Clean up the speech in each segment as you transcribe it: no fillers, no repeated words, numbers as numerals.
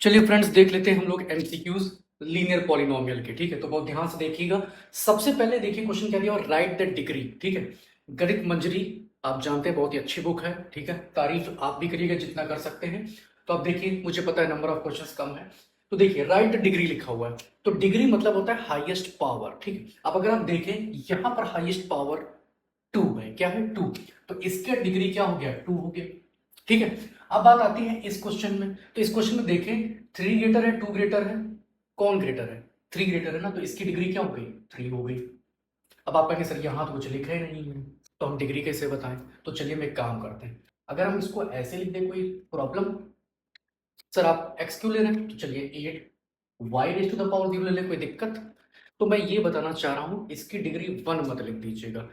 चलिए फ्रेंड्स, देख लेते हैं हम लोग एमसीक्यूज लीनियर पॉलिनोमियल के। ठीक है, तो बहुत ध्यान से देखिएगा। सबसे पहले देखिए क्वेश्चन क्या दिया, राइट द डिग्री। ठीक है, गणित मंजरी आप जानते हैं बहुत ही अच्छी बुक है। ठीक है, तारीफ आप भी करिएगा जितना कर सकते हैं। तो आप देखिए, मुझे पता है नंबर ऑफ क्वेश्चंस कम है, तो देखिए राइट द डिग्री लिखा हुआ है। तो डिग्री मतलब होता है हाईएस्ट पावर। ठीक है, अब अगर आप देखें यहाँ पर हाईएस्ट पावर 2 है। क्या है? 2। तो इसके डिग्री क्या हो गया? 2 हो गया। ठीक है, अब बात आती है इस क्वेश्चन में। तो इस क्वेश्चन में देखें 3 ग्रेटर है 2 ग्रेटर है, कौन ग्रेटर है? 3 ग्रेटर है ना, तो इसकी डिग्री क्या हो गई? 3 हो गई। अब आप कहेंगे सर यहाँ तो कुछ लिखा ही नहीं है, तो हम डिग्री कैसे बताएं? तो चलिए हम एक काम करते हैं, अगर हम इसको ऐसे लिख दें, कोई प्रॉब्लम? सर आप एक्स क्यों ले रहे हैं? तो चलिए 8 y raise to the power 0 ले लें, कोई दिक्कत? तो मैं ये बताना चाह रहा हूं, इसकी डिग्री 1 मत लिख दीजिएगा।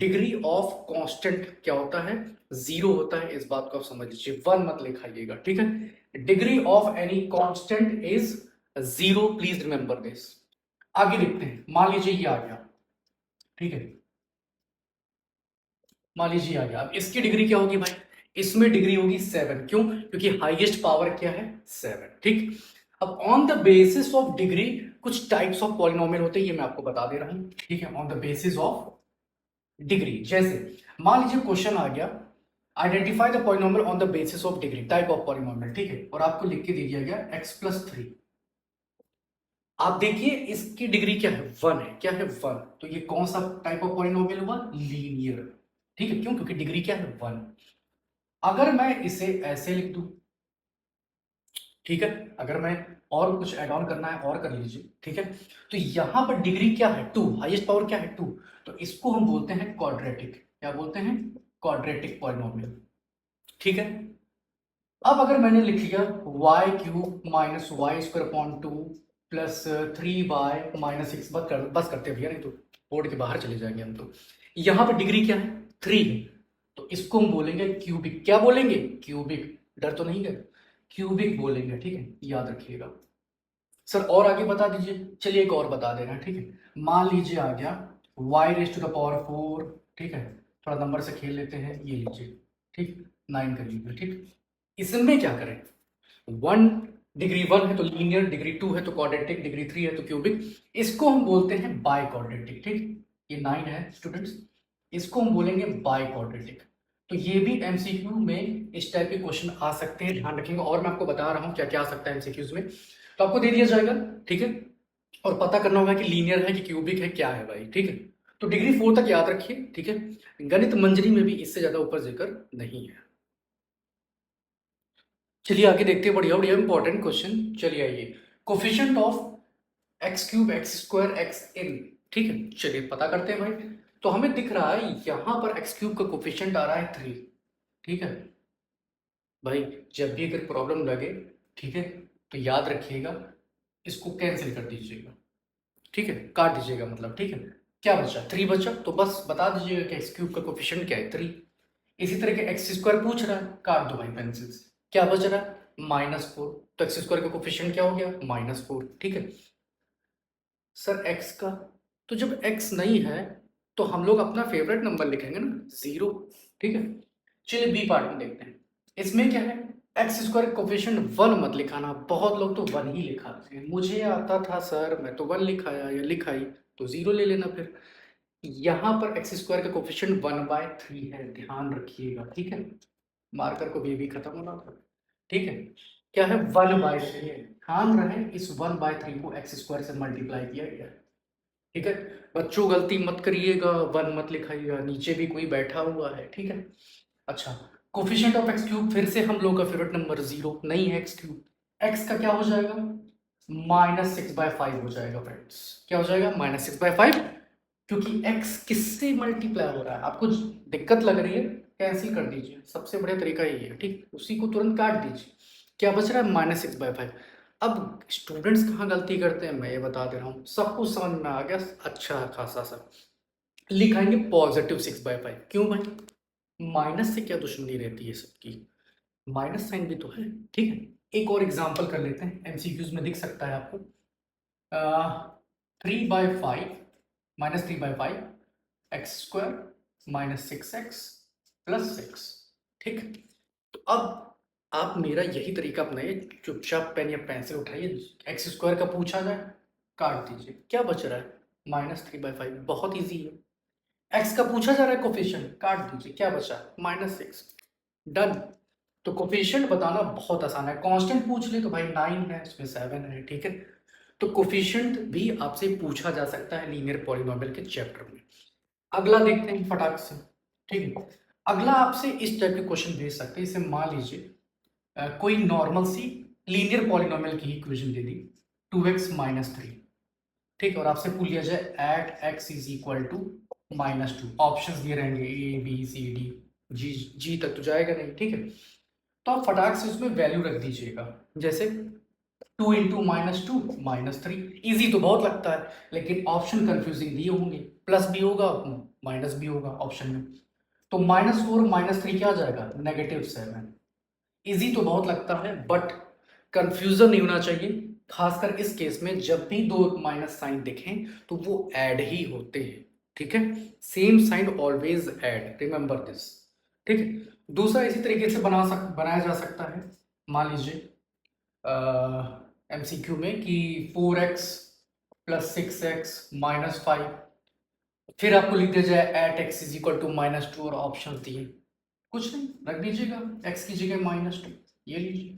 डिग्री ऑफ कांस्टेंट क्या होता है? 0 होता है, इस बात को आप समझ लीजिए। 1 मत लिखाइएगा। ठीक है, degree of any constant is 0, please remember this. आगे देखते हैं, मान लीजिए ये आ गया। ठीक है, मान लीजिए आ गया। अब इसकी डिग्री क्या होगी भाई? इसमें डिग्री होगी 7। क्यों? क्योंकि हाईएस्ट पावर क्या है? 7। ठीक, अब on the basis of degree कुछ टाइप्स ऑफ पॉलिनोमियल होते हैं, ये मैं आपको बता दे रहा हूं। ठीक है, on the basis of degree, जैसे मान लीजिए क्वेश्चन आ गया, identify the polynomial on the basis of degree, type of polynomial. ठीक है, और आपको लिख के दे दिया गया x+3। आप देखिए इसकी डिग्री क्या है? 1 है। क्या है? 1। तो ये कौन सा टाइप ऑफ पॉलिनोमियल हुआ? लीनियर। ठीक है, क्यों? क्योंकि डिग्री क्या है? 1। अगर मैं इसे ऐसे लिख दूं, ठीक है, अगर मैं और कुछ ऐड ऑन करना है और कर लीजिए। ठीक है, तो यहां पर डिग्री क्या है? 2। हाईएस्ट पावर क्या है? 2। तो इसको हम बोलते हैं क्वाड्रेटिक। क्या बोलते हैं? Quadratic polynomial. ठीक है, अब अगर मैंने लिख लिया y³ minus y square upon 2 plus 3y minus 6, बस करते हैं भैया, नहीं तो बोर्ड के बाहर चले जाएंगे हम। तो यहां पर डिग्री क्या है? 3 है। तो इसको हम बोलेंगे क्यूबिक। क्या बोलेंगे? क्यूबिक। डर तो नहीं गए? क्यूबिक बोलेंगे। ठीक है, याद रखिएगा। सर और आगे बता दीजिए। चलिए एक और बता दे रहे हैं। ठीक है, मान लीजिए आ गया y⁴। ठीक है, थोड़ा नंबर से खेल लेते हैं, ये लीजिए। ठीक, 9 कर लीजिए। ठीक, इसमें क्या करें? 1 डिग्री 1 है तो लीनियर, डिग्री 2 है तो क्वाड्रेटिक, डिग्री 3 है तो क्यूबिक। इसको हम बोलते हैं बाय क्वाड्रेटिक। ठीक, ये 9 है स्टूडेंट्स, इसको हम बोलेंगे बाय क्वाड्रेटिक। तो ये भी एमसीक्यू में इस टाइप के क्वेश्चन आ सकते हैं, ध्यान रखेंगे। और मैं आपको बता रहा हूं क्या क्या आ सकता है एमसीक्यूज में, तो आपको दे दिया जाएगा। ठीक है, और पता करना होगा कि लीनियर है कि क्यूबिक है, क्या है भाई। ठीक है, तो डिग्री 4 तक याद रखिए। ठीक है, गणित मंजरी में भी इससे ज्यादा ऊपर जिक्र नहीं है। चलिए आगे देखते हैं, बढ़िया बढ़िया इंपॉर्टेंट क्वेश्चन। चलिए आइए, coefficient of x³ x² xn। ठीक है, चलिए पता करते हैं भाई। तो हमें दिख रहा है यहां पर x³ का कोफिशिएंट आ रहा है 3। ठीक है भाई, जब भी अगर प्रॉब्लम लगे, ठीक है, तो याद रखिएगा, इसको कैंसिल कर दीजिएगा। ठीक है, काट दीजिएगा मतलब। ठीक है, क्या बचा? 3 बचा, तो बस बता दीजिएगा कि x³ का कोफिशिएंट क्या है? 3। इसी तरह के x² पूछ रहा है, काट दो भाई पेंसिल से। क्या बच रहा है? -4। तो x² का कोफिशिएंट क्या हो गया? -4। ठीक है सर, x का, तो जब x नहीं है तो हम लोग अपना फेवरेट नंबर लिखेंगे ना, 0। ठीक है, चलिए बी पार्ट में देखते हैं। इसमें क्या है? x² कोफिशिएंट 1 मत लिखाना, बहुत लोग तो 1 ही लिखाते हैं। मुझे आता था सर, मैं तो 1 लिखाया या लिखाई, तो 0 ले लेना फिर। यहाँ पर x² का कोफिशिएंट 1/3 है, ध्यान रखिएगा। ठीक है, मार्कर को भी खत्म होना था। ठीक है, क्या है? 1/3 है। ध्यान रहे, इस 1/3 को x² से मल्टीप्लाई किया गया है। ठीक है, बच्चों गलती मत करिएगा, 1 मत लिखाइएगा, नीचे भी कोई बैठा हुआ है। ठीक है, अच्छा, कोफिशिएंट ऑफ x³ फिर से हम लोग का फेवरेट नंबर 0 नहीं है, x³ x का क्या हो जाएगा? -6/5 हो जाएगा फ्रेंड्स। क्या हो जाएगा? -6/5। क्योंकि x किससे मल्टीप्लाई हो रहा है? आपको दिक्कत लग रही है, कैंसिल कर दीजिए, सबसे बढ़िया तरीका यही है। ठीक, उसी को तुरंत काट दीजिए। क्या बच रहा है? -6/5। अब स्टूडेंट्स कहाँ गलती करते हैं, मैं ये बता दे रहा हूँ, सब कुछ समझ में आ गया अच्छा खासा सा। लिखाएंगे +6/5। क्यों भाई? माइनस से क्या दुश्मनी रहती है सबकी? माइनस साइन भी तो है। ठीक है, एक और एग्जांपल कर लेते हैं, एमसीक्यूज में दिख सकता है आपको। 3/5 -3/5 x² -6x + 6। ठीक, तो अब आप मेरा यही तरीका अपनाइए, चुपचाप पेन या पेंसिल उठाइए, एक्स स्क्वायर का पूछा जाए काट दीजिए, क्या बच रहा है -3/5, बहुत इजी है। एक्स का पूछा जा रहा है कोफिशिएंट, काट दीजिए, क्या बचा -6, डन। तो कोफिशिएंट बताना बहुत आसान है, कांस्टेंट पूछ ले तो भाई 9 है, इसमें 7 है, ठीक है। तो कोफिशिएंट भी आपसे पूछा जा सकता है लीनियर पॉलिनोमियल के चैप्टर में। अगला देखते हैं फटाक से, ठीक है। अगला आपसे इस टाइप के क्वेश्चन भेज सकते हैं, इसे मान लीजिए कोई नॉर्मल सी लीनियर पॉलिनोमियल की इक्वेशन दे दी 2x-3, ठीक है, और आपसे पूछ लिया जाए at x is equal to -2, options दिए रहेंगे ए बी सी डी, जी तक तो जाएगा नहीं, ठीक है। तो आप फटाक से उसमें वैल्यू रख दीजिएगा, जैसे 2 इंटू -2 -3, ईजी तो बहुत लगता है, लेकिन ऑप्शन कंफ्यूजिंग दिए होंगे, प्लस भी होगा माइनस भी होगा ऑप्शन में। तो -4 -3 क्या आ जाएगा -7। इजी तो बहुत लगता है बट कंफ्यूजन नहीं होना चाहिए, खासकर इस केस में जब भी दो माइनस साइन दिखें तो वो ऐड ही होते हैं, ठीक है। Same sign always add, remember this, ठीक है। दूसरा इसी तरीके से बनाया जा सकता है, मान लीजिए एमसीक्यू में कि 4x + 6x - 5, फिर आपको लिख दिया जाए at x is equal to -2 और ऑप्शन दिए, कुछ नहीं रख दीजिएगा x की जगह -2, ये लीजिए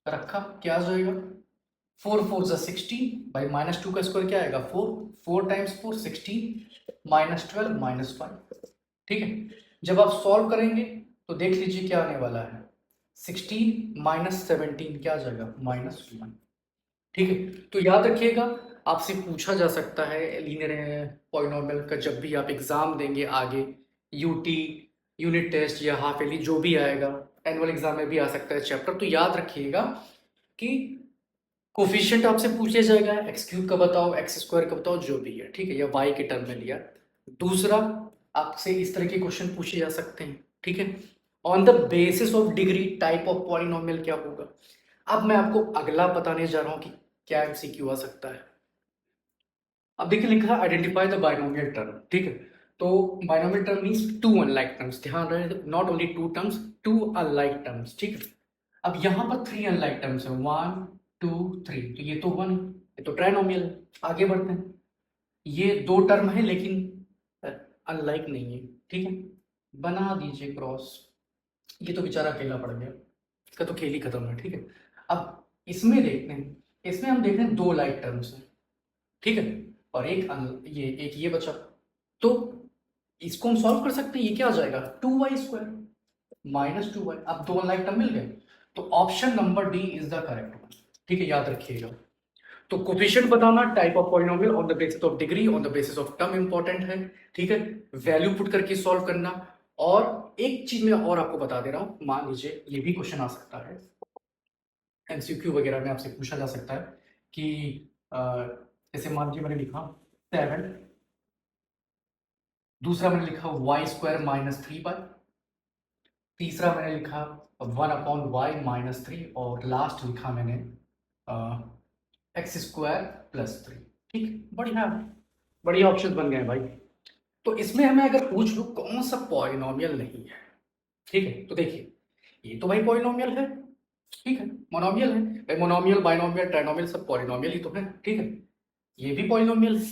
रखा, क्या आ जाएगा 4 4 जा 16 भाई -2 का स्क्वायर क्या आएगा 4, 4 टाइम्स 4 16 -12 -5, ठीक है। जब आप सॉल्व करेंगे तो देख लीजिए क्या आने वाला है 16 - 17 क्या आ जाएगा -1, ठीक है। तो याद रखिएगा आपसे पूछा जा सकता है लीनियर पॉलिनोमियल का जब भी आप एग्जाम देंगे आगे, यूटी, यूनिट टेस्ट या हाफ ईयरली जो भी आएगा, एनुअल एग्जाम में भी आ सकता है चैप्टर, तो याद रखिएगा कि कोफिशिएंट आपसे पूछा जाएगा एक्स क्यूब का बताओ, एक्स स्क्वायर का बताओ, जो भी है, ठीक है, या वाई के टर्म में लिया। दूसरा आपसे इस तरह के क्वेश्चन पूछे जा सकते हैं, ठीक है। On the basis of degree type of polynomial क्या होगा। अब मैं आपको अगला बताने जा रहा हूं कि क्या एमसीक्यू आ सकता है। अब देखिए लिखा है आइडेंटिफाई द बाइनोमियल टर्म, ठीक है। तो binomial term means two unlike terms, ध्यान रहे not only two terms, two unlike terms, ठीक है। अब यहाँ पर 3 अनलाइक टर्म्स है, 1 2 3, तो ये तो 1 है, ये तो ट्राइनोमियल है। आगे बढ़ते हैं, ये दो टर्म है लेकिन अनलाइक नहीं है, ठीक है, बना दीजिए क्रॉस, ये तो बेचारा अकेला पड़ गया, इसका तो खेल ही खत्म है, ठीक है। अब इसमें देखते हैं, इसमें हम देखते हैं दो लाइक टर्म्स हैं, ठीक है, और एक ये बचा, तो इसको हम सॉल्व कर सकते हैं, ये क्या आ जाएगा 2y² - 2y, अब दो अनलाइक टर्म मिल गए, तो option number D is the correct one, ठीक है, याद रखिएगा। तो कोफिशिएंट बताना type of polynomial on the basis of degree, on the basis of term important है, ठीक है। वैल्यू पुट करके सॉल्व करना, और एक चीज मैं और आपको बता दे रहा हूं, मान लीजिए ये भी क्वेश्चन आ सकता है एमसीक्यू वगैरह में, आपसे पूछा जा सकता है कि जैसे मान लीजिए मैंने लिखा 7, दूसरा मैंने लिखा y² - 3y, तीसरा मैंने लिखा 1/y - 3, और लास्ट लिखा मैंने x² + 3, ठीक, बढ़िया बढ़िया ऑप्शन बन गए भाई। तो इसमें हमें अगर पूछ लूं कौन सा पॉलिनोमियल नहीं है, ठीक है, तो देखिए ये तो भाई पॉलिनोमियल है, ठीक है, मोनोमियल है भाई, मोनोमियल बाइनोमियल ट्राइनोमियल सब पॉलिनोमियल ही तो है, ठीक है। ये भी पॉलिनोमियल है,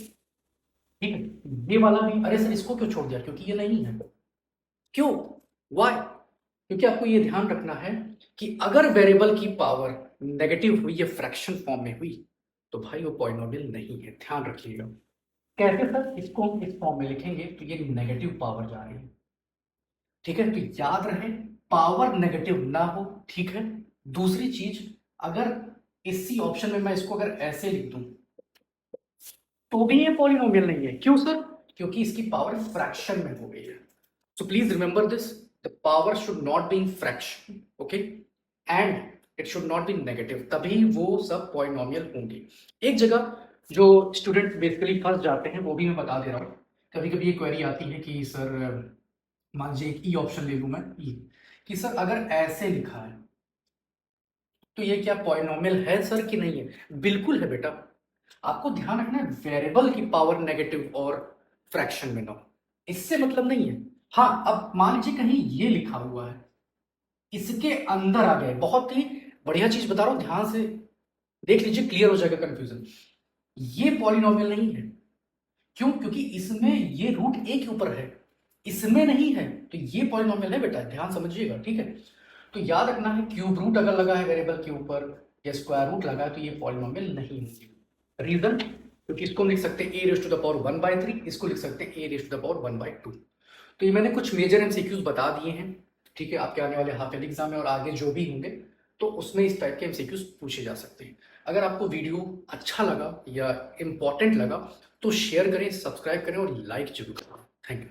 ठीक है, ये वाला भी, अरे सर इसको क्यों छोड़ दिया, क्योंकि ये नहीं है, क्यों, वाई, क्योंकि आपको ये ध्यान रखना है कि अगर वेरिएबल की पावर नेगेटिव हुई या फ्रैक्शन फॉर्म में हुई तो भाई वो पॉलिनोमियल नहीं है, ध्यान रखिएगा। कैसे सर, इसको हम इस फॉर्म में लिखेंगे तो ये नेगेटिव पावर जा रही है, ठीक है, तो याद रहे पावर नेगेटिव ना हो, ठीक है। दूसरी चीज, अगर इसी ऑप्शन में मैं इसको अगर ऐसे लिख दूं तो भी ये पॉलिनोमियल नहीं है, क्यों सर, क्योंकि इसकी पावर फ्रैक्शन में हो गई है। So please remember this, the power should not be in fraction, okay, and it should not be negative, तभी वो सब पॉलिनोमियल होंगे। एक जगह जो स्टूडेंट बेसिकली फंस जाते हैं वो भी मैं बता दे रहा हूँ, कभी कभी ये क्वेरी आती है कि सर मान लीजिए एक ई ऑप्शन ले लूँ मैं ई, कि सर अगर ऐसे लिखा है तो ये क्या पॉलिनोमियल है सर कि नहीं है, बिल्कुल है बेटा, आपको ध्यान रखना है वेरिएबल की पावर नेगेटिव और फ्रैक्शन में ना हो, इससे मतलब नहीं है। हाँ अब मान लीजिए कहीं ये लिखा हुआ है इसके अंदर आ गए। बहुत ही बढ़िया चीज बता रहा हूं, ध्यान से देख लीजिए, क्लियर हो जाएगा कंफ्यूजन। ये पॉलिनोमियल नहीं है। क्यों? क्योंकि इसमें ये रूट ए के ऊपर है, इसमें नहीं है, तो ये पॉलिनोमियल है बेटा, ध्यान समझिएगा, ठीक है। तो याद रखना है, क्यूब रूट अगर लगा है वेरिएबल के ऊपर या स्क्वायर रूट लगा है तो ये पॉलिनोमियल नहीं होगी। रीजन? क्योंकि इसको लिख सकते हैं ए रेज टू द पावर 1/3, इसको लिख सकते हैं ए रेज टू द पावर 1/2। तो ये मैंने कुछ मेजर एमसीक्यूज बता दिए हैं, ठीक है, आपके आने वाले हाफ ईयरली एग्जाम में और आगे जो भी होंगे तो उसमें इस टाइप के एमसीक्यूज पूछे जा सकते हैं। अगर आपको वीडियो अच्छा लगा या इंपॉर्टेंट लगा तो शेयर करें, सब्सक्राइब करें और लाइक जरूर करें। Thank you.